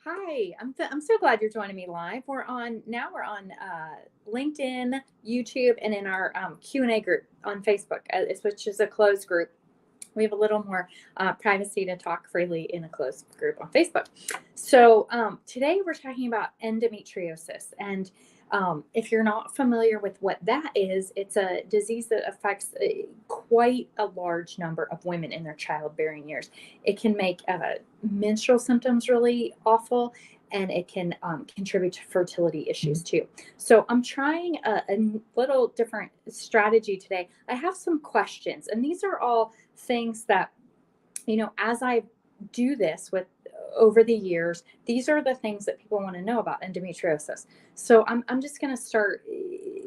Hi, I'm so glad you're joining me live. We're on LinkedIn, YouTube, and in our Q&A group on Facebook, which is a closed group. We have a little more privacy to talk freely in a closed group on Facebook. So today we're talking about endometriosis. And if you're not familiar with what that is, it's a disease that affects quite a large number of women in their childbearing years. It can make menstrual symptoms really awful, and it can contribute to fertility issues too. So I'm trying a little different strategy today. I have some questions, and these are all things that, as I do this with over the years, these are the things that people want to know about endometriosis. So I'm just going to start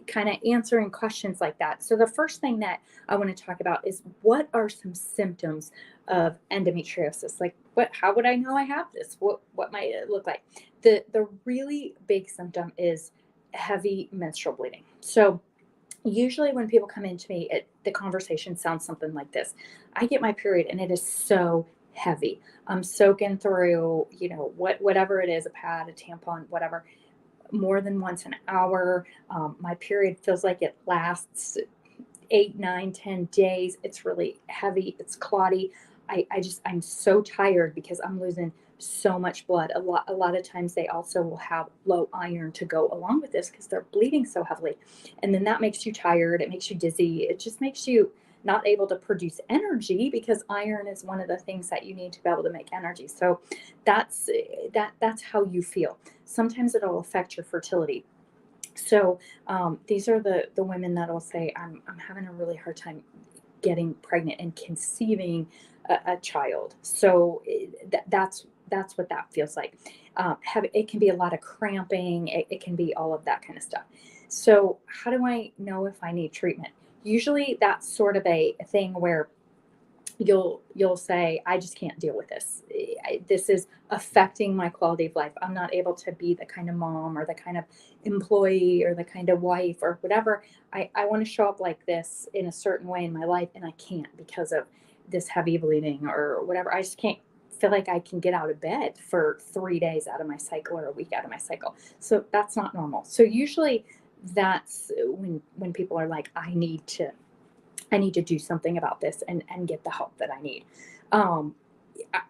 kind of answering questions like that. So the first thing that I want to talk about is, what are some symptoms of endometriosis? Like, how would I know I have this? What might it look like? The really big symptom is heavy menstrual bleeding. So usually when people come into me, the conversation sounds something like this. I get my period and it is so heavy. I'm soaking through, whatever it is, a pad, a tampon, whatever, more than once an hour. My period feels like it lasts 8, 9, 10 days. It's really heavy. It's clotty. I'm so tired because I'm losing so much blood. A lot of times they also will have low iron to go along with this because they're bleeding so heavily. And then that makes you tired. It makes you dizzy. It just makes you not able to produce energy, because iron is one of the things that you need to be able to make energy. So that's how you feel. Sometimes it'll affect your fertility. So these are the women that will say, I'm having a really hard time getting pregnant and conceiving a child. So that's what that feels like. It can be a lot of cramping. It can be all of that kind of stuff. So how do I know if I need treatment? Usually that's sort of a thing where you'll say, I just can't deal with this. This is affecting my quality of life. I'm not able to be the kind of mom or the kind of employee or the kind of wife or whatever. I want to show up like this in a certain way in my life, and I can't because of this heavy bleeding or whatever. I just can't feel like I can get out of bed for 3 days out of my cycle or a week out of my cycle. So that's not normal. So usually that's when people are like, I need to do something about this and get the help that I need. Um,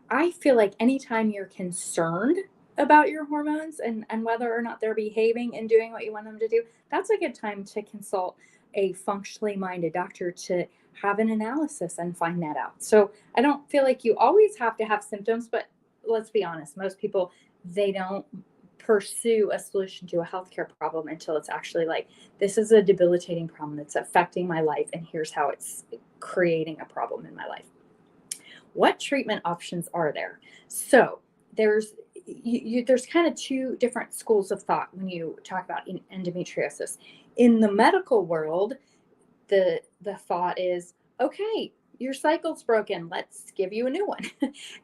I feel like anytime you're concerned about your hormones and whether or not they're behaving and doing what you want them to do, that's a good time to consult a functionally minded doctor to have an analysis and find that out. So I don't feel like you always have to have symptoms, but let's be honest, most people, they don't pursue a solution to a healthcare problem until it's actually like, this is a debilitating problem that's affecting my life, and here's how it's creating a problem in my life. What treatment options are there? So there's kind of two different schools of thought when you talk about endometriosis. In the medical world, the thought is, okay, your cycle's broken, let's give you a new one.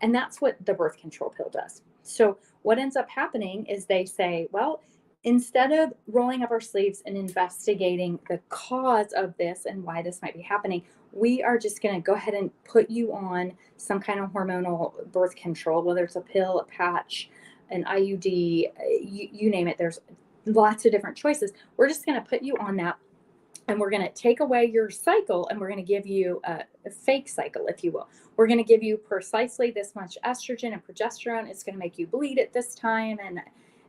And that's what the birth control pill does. So what ends up happening is they say, well, instead of rolling up our sleeves and investigating the cause of this and why this might be happening, we are just going to go ahead and put you on some kind of hormonal birth control, whether it's a pill, a patch, an IUD, you name it. There's lots of different choices. We're just going to put you on that, and we're going to take away your cycle, and we're going to give you a fake cycle, if you will. We're going to give you precisely this much estrogen and progesterone. It's going to make you bleed at this time,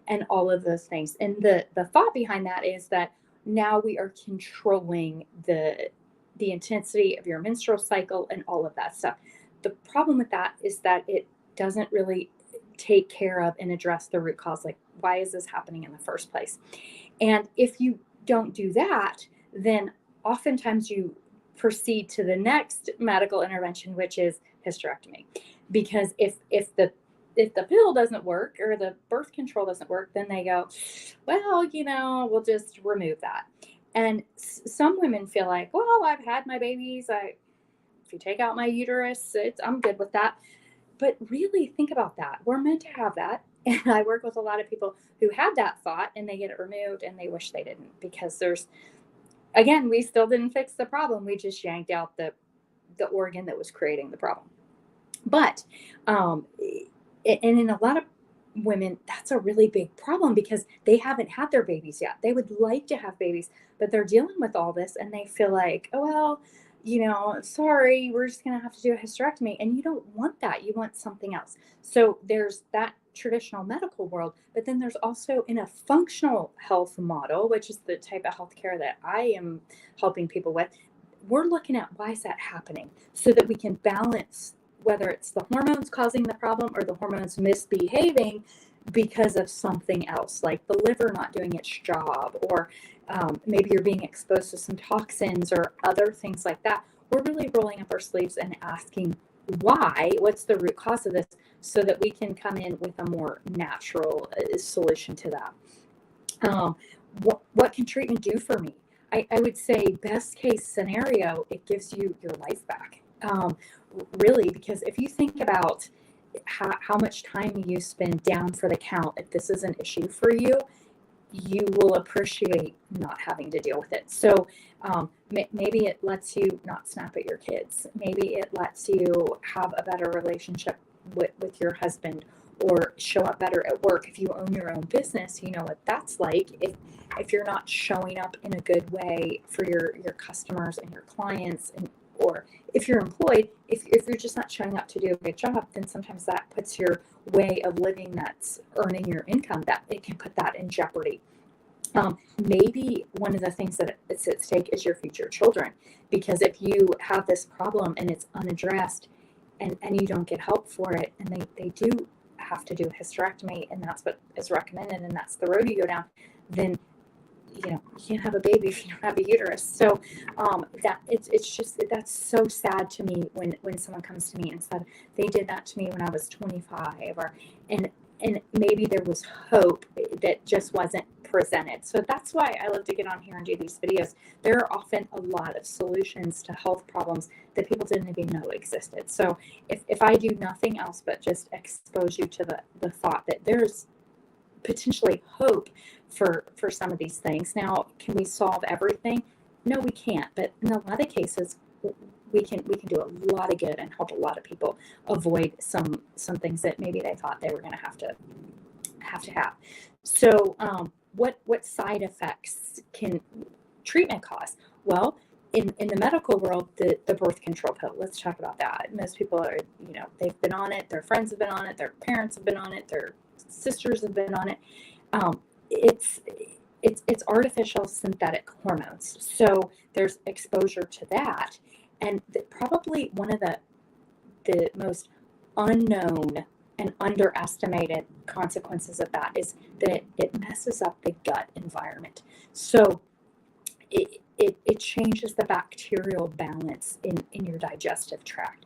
and all of those things. And the thought behind that is that now we are controlling the intensity of your menstrual cycle and all of that stuff. The problem with that is that it doesn't really take care of and address the root cause, like, why is this happening in the first place? And if you don't do that, then oftentimes you proceed to the next medical intervention, which is hysterectomy. Because if the pill doesn't work or the birth control doesn't work, then they go, well, we'll just remove that. And some women feel like, well, I've had my babies. If you take out my uterus, I'm good with that. But really think about that. We're meant to have that. And I work with a lot of people who had that thought and they get it removed and they wish they didn't, because again, we still didn't fix the problem. We just yanked out the organ that was creating the problem. But, and in a lot of women, that's a really big problem because they haven't had their babies yet. They would like to have babies, but they're dealing with all this and they feel like, oh, well, sorry, we're just going to have to do a hysterectomy. And you don't want that. You want something else. So there's that traditional medical world, but then there's also in a functional health model, which is the type of healthcare that I am helping people with. We're looking at why is that happening so that we can balance whether it's the hormones causing the problem or the hormones misbehaving because of something else, like the liver not doing its job, or maybe you're being exposed to some toxins or other things like that. We're really rolling up our sleeves and asking why, what's the root cause of this, so that we can come in with a more natural solution to that. What can treatment do for me? I would say best case scenario, it gives you your life back. Really, because if you think about how much time you spend down for the count, if this is an issue for you, you will appreciate not having to deal with it. So maybe it lets you not snap at your kids. Maybe it lets you have a better relationship with your husband, or show up better at work. If you own your own business, you know what that's like. If you're not showing up in a good way for your customers and your clients, or if you're employed, if you're just not showing up to do a good job, then sometimes that puts your way of living that's earning your income, that it can put that in jeopardy. Maybe one of the things that is at stake is your future children, because if you have this problem and it's unaddressed and you don't get help for it, and they do have to do a hysterectomy, and that's what is recommended, and that's the road you go down, then you can't have a baby if you don't have a uterus. So that it's just, that's so sad to me when someone comes to me and said they did that to me when I was 25, and maybe there was hope that just wasn't presented. So that's why I love to get on here and do these videos. There are often a lot of solutions to health problems that people didn't even know existed. So if I do nothing else but just expose you to the thought that there's potentially hope for some of these things. Now, can we solve everything? No, we can't. But in a lot of cases, we can do a lot of good and help a lot of people avoid some things that maybe they thought they were going to have to have. So, what side effects can treatment cause? Well, in the medical world, the birth control pill. Let's talk about that. Most people are, they've been on it. Their friends have been on it. Their parents have been on it. Their sisters have been on it. It's artificial synthetic hormones. So there's exposure to that, and probably one of the most unknown and underestimated consequences of that is that it messes up the gut environment. So it changes the bacterial balance in your digestive tract.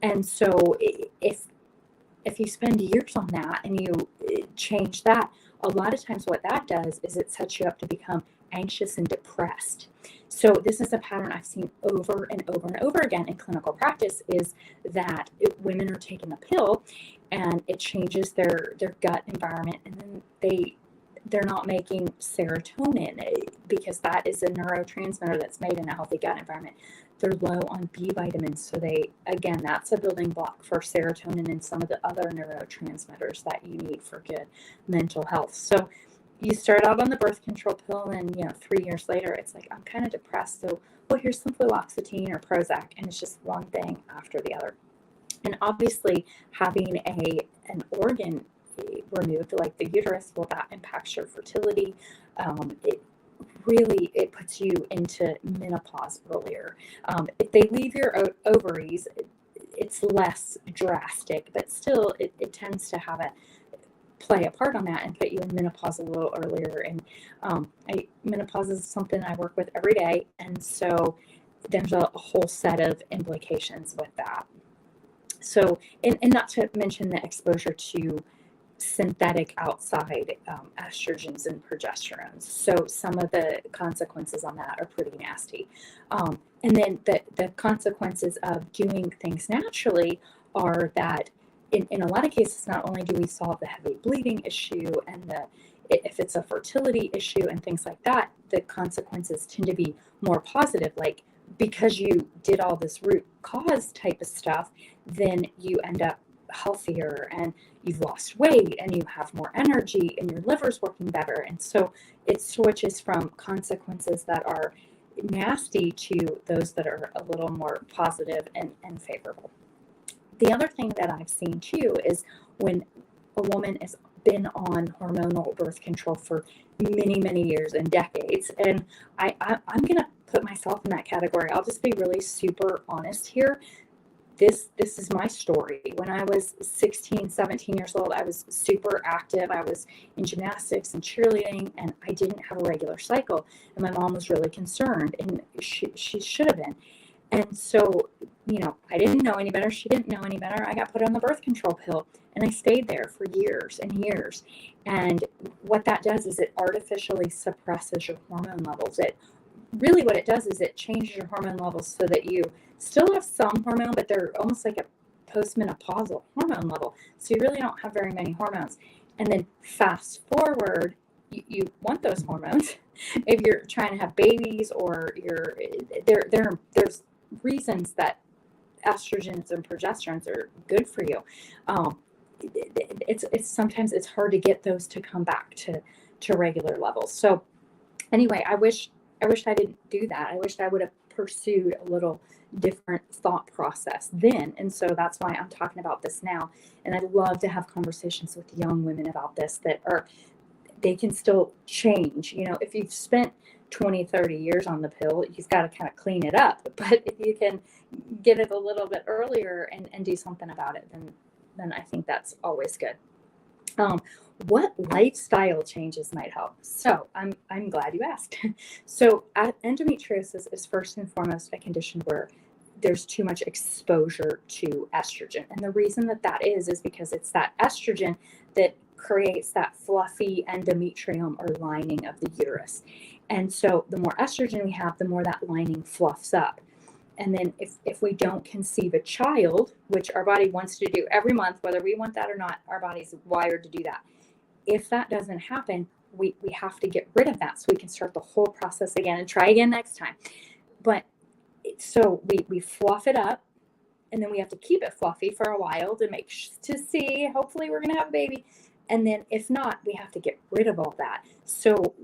And so if you spend years on that and you change that, a lot of times what that does is it sets you up to become anxious and depressed. So this is a pattern I've seen over and over and over again in clinical practice, is that women are taking a pill and it changes their gut environment, and then they're not making serotonin, because that is a neurotransmitter that's made in a healthy gut environment. They're low on B vitamins. So that's a building block for serotonin and some of the other neurotransmitters that you need for good mental health. So you start out on the birth control pill, and 3 years later, it's like, I'm kind of depressed. So, well, here's some fluoxetine or Prozac, and it's just one thing after the other. And obviously having an organ removed, like the uterus, well, that impacts your fertility. It puts you into menopause earlier. If they leave your ovaries, it's less drastic, but still it tends to play a part on that and put you in menopause a little earlier. And menopause is something I work with every day, and so there's a whole set of implications with that. So, and not to mention the exposure to synthetic outside estrogens and progesterones. So some of the consequences on that are pretty nasty. And then the consequences of doing things naturally are that in a lot of cases, not only do we solve the heavy bleeding issue and if it's a fertility issue and things like that, the consequences tend to be more positive. Like, because you did all this root cause type of stuff, then you end up healthier, and you've lost weight, and you have more energy, and your liver's working better. And so it switches from consequences that are nasty to those that are a little more positive and favorable. The other thing that I've seen too is when a woman has been on hormonal birth control for many, many years and decades, and I'm going to put myself in that category. I'll just be really super honest here. This is my story. When I was 16, 17 years old, I was super active. I was in gymnastics and cheerleading, and I didn't have a regular cycle. And my mom was really concerned, and she should have been. And so, I didn't know any better. She didn't know any better. I got put on the birth control pill, and I stayed there for years and years. And what that does is it artificially suppresses your hormone levels. Really what it does is it changes your hormone levels so that you still have some hormone, but they're almost like a postmenopausal hormone level. So you really don't have very many hormones. And then fast forward, you want those hormones if you're trying to have babies, or there's reasons that estrogens and progesterones are good for you. It's sometimes it's hard to get those to come back to regular levels. So anyway, I wish I didn't do that. I wish I would have pursued a little different thought process then. And so that's why I'm talking about this now. And I'd love to have conversations with young women about this they can still change. If you've spent 20, 30 years on the pill, you've got to kind of clean it up. But if you can get it a little bit earlier and do something about it, then I think that's always good. What lifestyle changes might help? So I'm glad you asked. So endometriosis is first and foremost a condition where there's too much exposure to estrogen. And the reason that is because it's that estrogen that creates that fluffy endometrium or lining of the uterus. And so the more estrogen we have, the more that lining fluffs up. And then if we don't conceive a child, which our body wants to do every month, whether we want that or not, our body's wired to do that. If that doesn't happen, we have to get rid of that so we can start the whole process again and try again next time. But so we fluff it up, and then we have to keep it fluffy for a while to see, hopefully we're going to have a baby. And then if not, we have to get rid of all that. So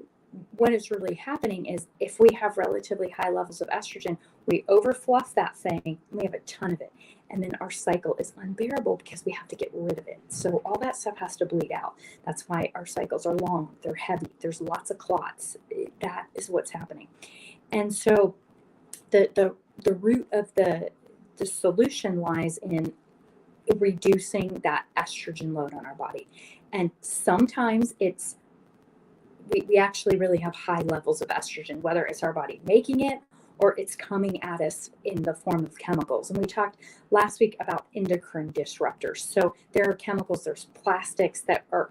what is really happening is if we have relatively high levels of estrogen, we overfluff that thing, we have a ton of it. And then our cycle is unbearable because we have to get rid of it. So all that stuff has to bleed out. That's why our cycles are long, they're heavy, there's lots of clots. That is what's happening. And so the root of the solution lies in reducing that estrogen load on our body. And sometimes we actually really have high levels of estrogen, whether it's our body making it or it's coming at us in the form of chemicals. And we talked last week about endocrine disruptors. So there are chemicals, there's plastics that we're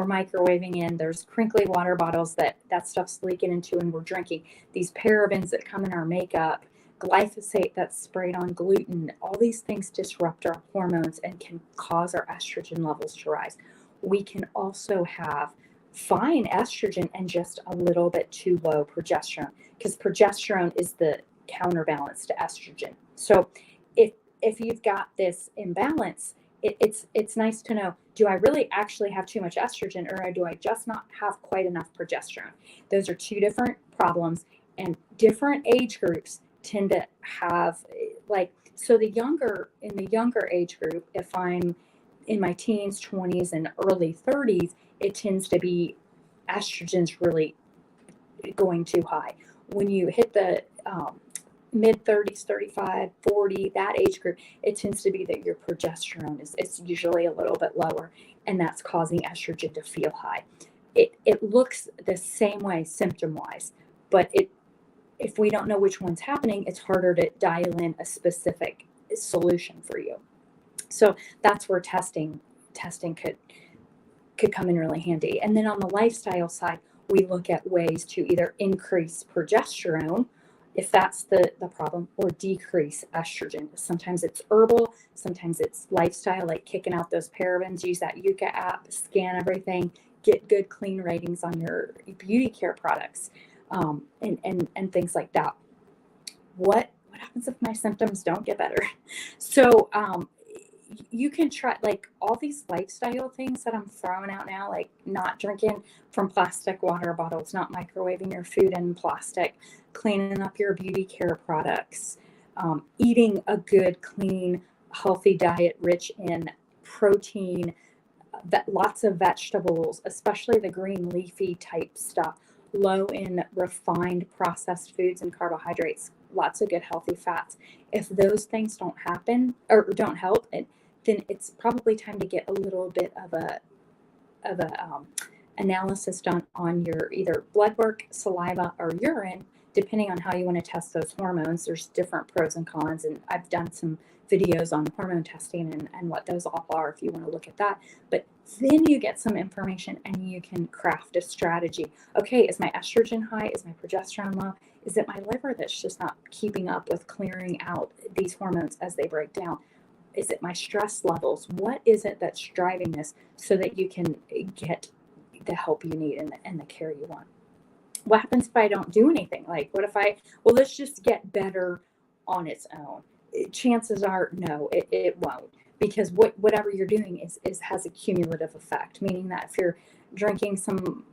microwaving in, there's crinkly water bottles that stuff's leaking into and we're drinking, these parabens that come in our makeup, glyphosate that's sprayed on gluten. All these things disrupt our hormones and can cause our estrogen levels to rise. We can also have fine estrogen and just a little bit too low progesterone, because progesterone is the counterbalance to estrogen. So if you've got this imbalance, it's nice to know, do I really actually have too much estrogen, or do I just not have quite enough progesterone? Those are two different problems, and different age groups tend to have, so in the younger age group, if I'm in my teens, 20s, and early 30s, it tends to be estrogen's really going too high. When you hit the mid 30s, 35, 40, that age group, it tends to be that your progesterone is usually a little bit lower, and that's causing estrogen to feel high. It looks the same way symptom-wise, but if we don't know which one's happening, it's harder to dial in a specific solution for you. So that's where testing could come in really handy. And then on the lifestyle side, we look at ways to either increase progesterone, if that's the problem, or decrease estrogen. Sometimes it's herbal, sometimes it's lifestyle, like kicking out those parabens, use that Yucca app, scan everything, get good clean ratings on your beauty care products, and things like that. What happens if my symptoms don't get better? So you can try like all these lifestyle things that I'm throwing out now, like not drinking from plastic water bottles, not microwaving your food in plastic, cleaning up your beauty care products, eating a good, clean, healthy diet rich in protein, lots of vegetables, especially the green leafy type stuff, low in refined processed foods and carbohydrates, lots of good healthy fats. If those things don't happen or don't help, then it's probably time to get a little bit of a analysis done on your either blood work, saliva, or urine, depending on how you want to test those hormones. There's different pros and cons, and I've done some videos on hormone testing and what those all are if you want to look at that. But then you get some information and you can craft a strategy. Okay, is my estrogen high? Is my progesterone low? Is it my liver that's just not keeping up with clearing out these hormones as they break down? Is it my stress levels? What is it that's driving this so that you can get the help you need and the care you want? What happens if I don't do anything? Like, what if let's just get better on its own. Chances are, no, it won't, because whatever you're doing has a cumulative effect, meaning that if you're drinking some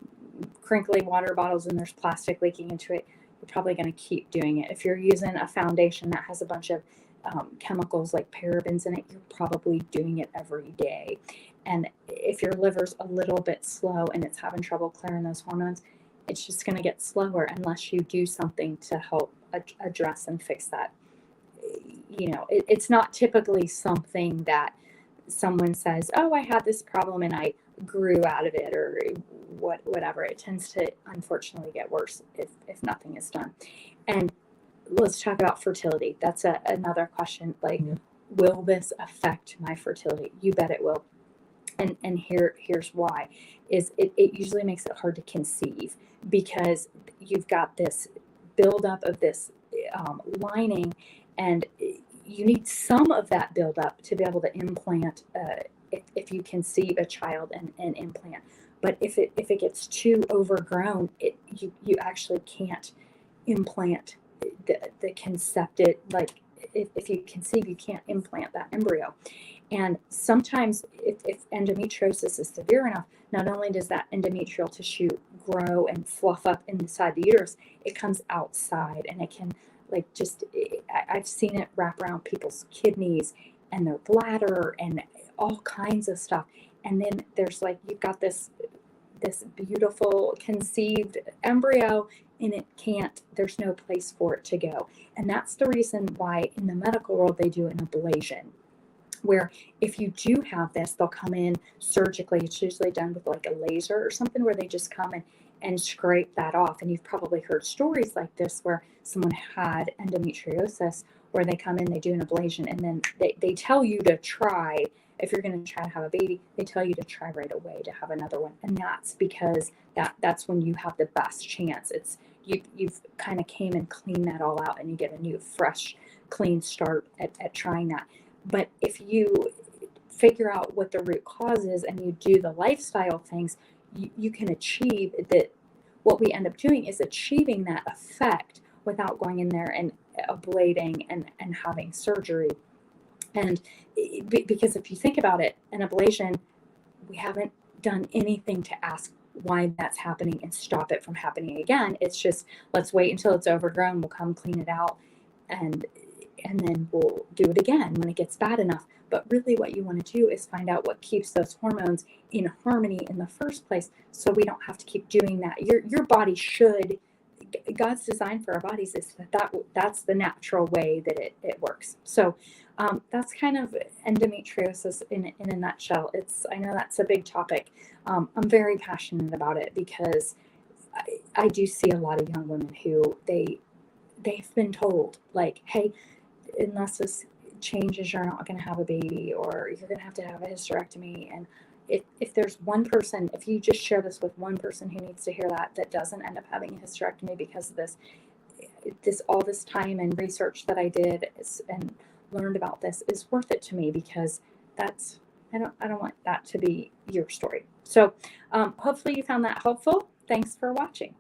crinkly water bottles and there's plastic leaking into it, you're probably going to keep doing it. If you're using a foundation that has a bunch of chemicals like parabens in it, you're probably doing it every day. And if your liver's a little bit slow and it's having trouble clearing those hormones, it's just going to get slower unless you do something to help address and fix that. It's not typically something that someone says, oh, I had this problem and I grew out of it, or whatever. It tends to unfortunately get worse if nothing is done. And let's talk about fertility. That's another question. Like, will this affect my fertility? You bet it will. And here's why. Is it usually makes it hard to conceive, because you've got this buildup of this lining, and you need some of that buildup to be able to implant, if you conceive a child and implant. But if it gets too overgrown, you actually can't implant the concepted, like if you conceive, you can't implant that embryo. And sometimes if endometriosis is severe enough, not only does that endometrial tissue grow and fluff up inside the uterus, it comes outside, and it can I've seen it wrap around people's kidneys and their bladder and all kinds of stuff. And then there's you've got this beautiful conceived embryo, and there's no place for it to go. And that's the reason why in the medical world they do an ablation, where if you do have this, they'll come in surgically. It's usually done with a laser or something, where they just come in and scrape that off. And you've probably heard stories like this where someone had endometriosis, where they come in, they do an ablation, and then they tell you to try, if you're going to try to have a baby, they tell you to try right away to have another one. And that's because that's when you have the best chance. It's you've kind of came and cleaned that all out, and you get a new, fresh, clean start at trying that. But if you figure out what the root cause is and you do the lifestyle things, you can achieve that. What we end up doing is achieving that effect without going in there and ablating and having surgery. And because if you think about it, an ablation, we haven't done anything to ask why that's happening and stop it from happening again. It's just, let's wait until it's overgrown. We'll come clean it out, and then we'll do it again when it gets bad enough. But really what you want to do is find out what keeps those hormones in harmony in the first place, so we don't have to keep doing that. Your body should, God's design for our bodies is that's the natural way that it works. So that's kind of endometriosis in a nutshell. I know that's a big topic. I'm very passionate about it, because I do see a lot of young women who they've been told, hey, unless this changes, you're not going to have a baby, or you're going to have a hysterectomy. And if there's one person, if you just share this with one person who needs to hear that doesn't end up having a hysterectomy because of this all this time and research that I did and learned about this, is worth it to me, because I don't want that to be your story. So hopefully you found that helpful. Thanks for watching.